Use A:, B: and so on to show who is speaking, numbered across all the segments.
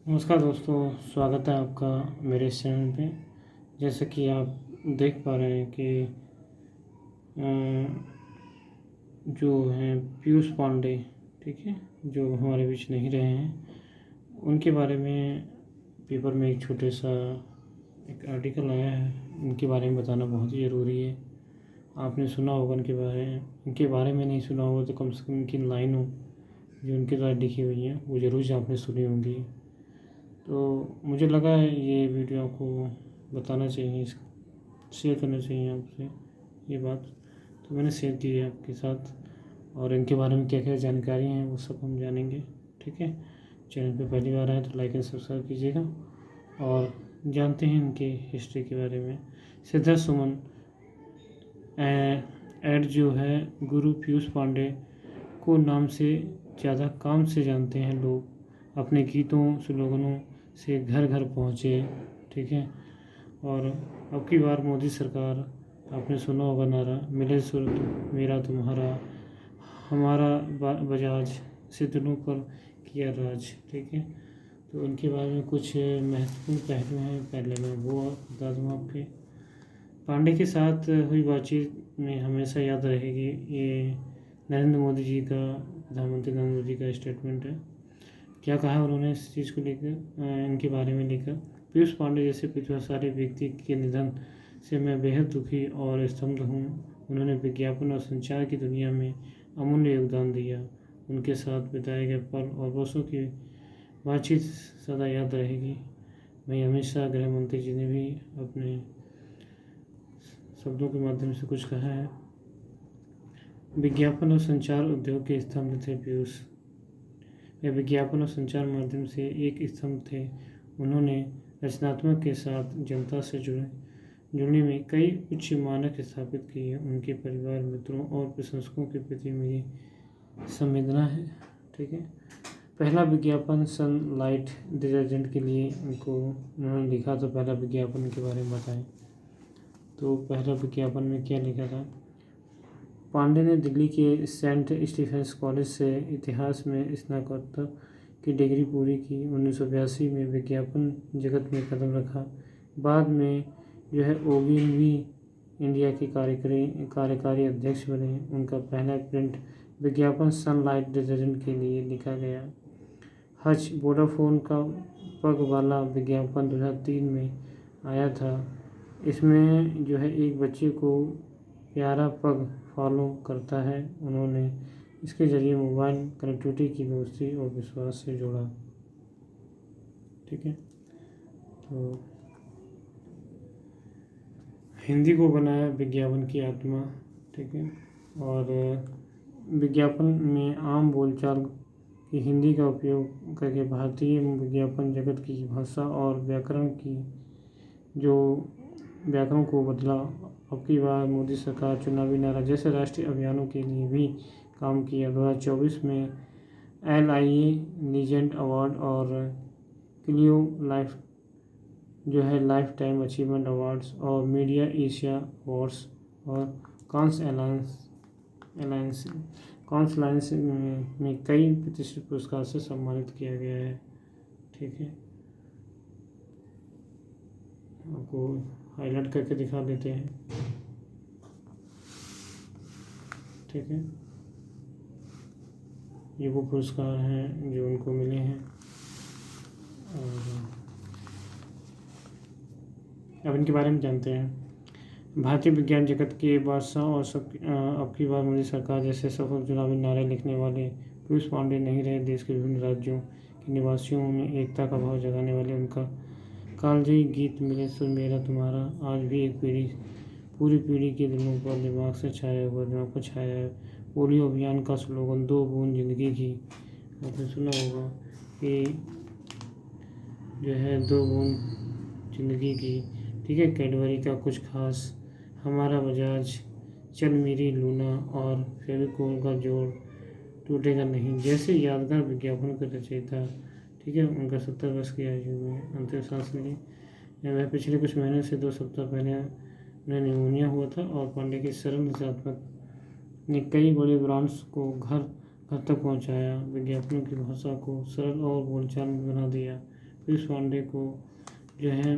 A: नमस्कार दोस्तों, स्वागत है आपका मेरे इस चैनल पे। जैसा कि आप देख पा रहे हैं कि जो हैं पीयूष पांडे, ठीक है, जो हमारे बीच नहीं रहे हैं, उनके बारे में पेपर में एक छोटे सा एक आर्टिकल आया है। उनके बारे में बताना बहुत ही ज़रूरी है। आपने सुना होगा उनके बारे में नहीं सुना होगा तो कम से कम उनकी लाइनों जो उनके द्वारा लिखी हुई हैं वो ज़रूर से आपने सुनी होंगी। तो मुझे लगा है ये वीडियो आपको बताना चाहिए, शेयर करना चाहिए आपसे ये बात, तो मैंने शेयर की है आपके साथ। और इनके बारे में क्या क्या जानकारी हैं वो सब हम जानेंगे, ठीक है। चैनल पे पहली बार आए तो लाइक एंड सब्सक्राइब कीजिएगा और जानते हैं इनके हिस्ट्री के बारे में। सिद्धार्थ सुमन एड जो है गुरु पीयूष पांडे को नाम से ज़्यादा काम से जानते हैं लोग। अपने गीतों स्लोगनों से घर घर पहुँचे, ठीक है। और अब की बार मोदी सरकार, आपने सुना होगा नारा, मिले सुर मेरा तुम्हारा, हमारा बजाज से दिलों पर किया राज, ठीक है। तो इनके बारे में कुछ महत्वपूर्ण पहलू हैं, पहले मैं वो बता दूँ आपके। पांडे के साथ हुई बातचीत में हमेशा याद रहेगी ये नरेंद्र मोदी जी का, प्रधानमंत्री नरेंद्र मोदी का स्टेटमेंट है। क्या कहा उन्होंने इस चीज़ को लेकर, इनके बारे में लेकर। पीयूष पांडे जैसे प्रतिभाशाली व्यक्ति के निधन से मैं बेहद दुखी और स्तब्ध हूँ। उन्होंने विज्ञापन और संचार की दुनिया में अमूल्य योगदान दिया। उनके साथ बिताए गए पल और वर्षों की बातचीत सदा याद रहेगी। वहीं अमित शाह गृह मंत्री जी ने भी अपने शब्दों के माध्यम से कुछ कहा है। विज्ञापन और संचार उद्योग के स्तंभ थे पीयूष। वे विज्ञापन और संचार माध्यम से एक स्तंभ थे। उन्होंने रचनात्मक के साथ जनता से जुड़ने में कई उच्च मानक स्थापित किए। उनके परिवार, मित्रों और प्रशंसकों के प्रति मेरी संवेदना है, ठीक है। पहला विज्ञापन सनलाइट डिटर्जेंट के लिए उन्होंने लिखा। तो पहला विज्ञापन के बारे में बताएं। तो पहला विज्ञापन में क्या लिखा था। पांडे ने दिल्ली के सेंट स्टीफेंस कॉलेज से इतिहास में स्नातकोत्तर की डिग्री पूरी की। 1982 में विज्ञापन जगत में कदम रखा। बाद में जो है ओगिलवी इंडिया के कार्यकारी अध्यक्ष बने। उनका पहला प्रिंट विज्ञापन सनलाइट डिटर्जेंट के लिए लिखा गया। हच वोडाफोन का पग वाला विज्ञापन 2003 में आया था। इसमें जो है एक बच्चे को प्यारा पग फॉलो करता है। उन्होंने इसके जरिए मोबाइल कनेक्टिविटी की दोस्ती और विश्वास से जोड़ा, ठीक है। तो हिंदी को बनाया विज्ञापन की आत्मा, ठीक है। और विज्ञापन में आम बोलचाल की हिंदी का उपयोग करके भारतीय विज्ञापन जगत की भाषा और व्याकरण को बदला। अब की बार मोदी सरकार चुनावी नारा जैसे राष्ट्रीय अभियानों के लिए भी काम किया। 2024 में LIA लीजेंड अवार्ड और Clio lifetime achievement awards और मीडिया एशिया अवार्ड्स और कांस अलायंस में कई प्रतिष्ठित पुरस्कार से सम्मानित किया गया है, ठीक है। आपको हाईलाइट करके दिखा देते हैं, ठीक है। ये वो पुरस्कार हैं जो उनको मिले हैं। और अब इनके बारे में जानते हैं। भारतीय विज्ञान जगत के बादशाह और अब की बार मोदी सरकार जैसे सफल चुनावी नारे लिखने वाले पीयूष पांडे नहीं रहे। देश के विभिन्न राज्यों के निवासियों में एकता का भाव जगाने वाले उनका कालजयी गीत मिले सुर मेरा तुम्हारा आज भी एक पूरी पीढ़ी के दिलों पर दिमाग पर छाया है। पोलियो अभियान का स्लोगन 2 बूंद जिंदगी की, आपने सुना होगा कि जो है 2 बूंद जिंदगी की, ठीक है। कैडबरी का कुछ खास, हमारा बजाज, चल मेरी लूना और फेविकोल का जोड़ टूटेगा नहीं जैसे यादगार विज्ञापनों के रचयिता, ठीक है। उनका 70 वर्ष की आयु में अंतिम सांस ली। वह पिछले कुछ महीनों से 2 सप्ताह पहले उन्हें निमोनिया हुआ था और पांडे की सरल रचनात्मक ने कई बड़े ब्रांड्स को घर तक पहुंचाया। विज्ञापनों की भाषा को सरल और बोलचाल में बना दिया। पीयूष पांडे को जो है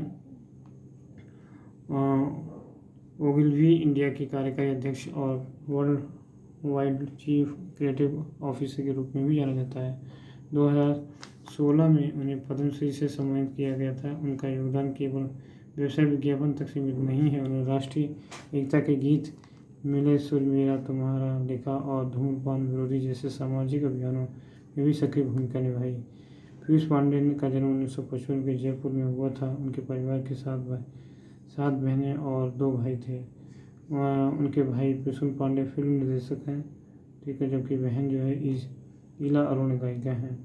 A: ओगिलवी इंडिया के कार्यकारी अध्यक्ष और world wide chief creative officer के रूप में भी जाना जाता है। 2016 में उन्हें पद्मश्री से सम्मानित किया गया था। उनका योगदान केवल व्यवसाय विज्ञापन तक सीमित नहीं है। उन्होंने राष्ट्रीय एकता के गीत मिले सुर मेरा तुम्हारा लिखा और धूम्रपान विरोधी जैसे सामाजिक अभियानों में भी सक्रिय भूमिका निभाई। पीयूष पांडे का जन्म 1955 के जयपुर में हुआ था। उनके परिवार के 7 बहनें और 2 भाई थे। उनके भाई प्रसून पांडे फिल्म निर्देशक हैं, ठीक है, जबकि बहन जो है ईला अरुण गायिका हैं।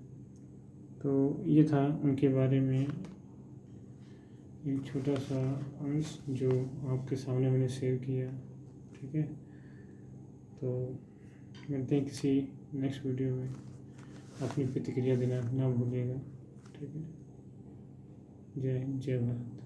A: तो ये था उनके बारे में एक छोटा सा अंश जो आपके सामने मैंने शेयर किया, ठीक है। तो मिलते हैं किसी नेक्स्ट वीडियो में। अपनी प्रतिक्रिया देना ना भूलिएगा, ठीक है। जय हिंद, जय भारत।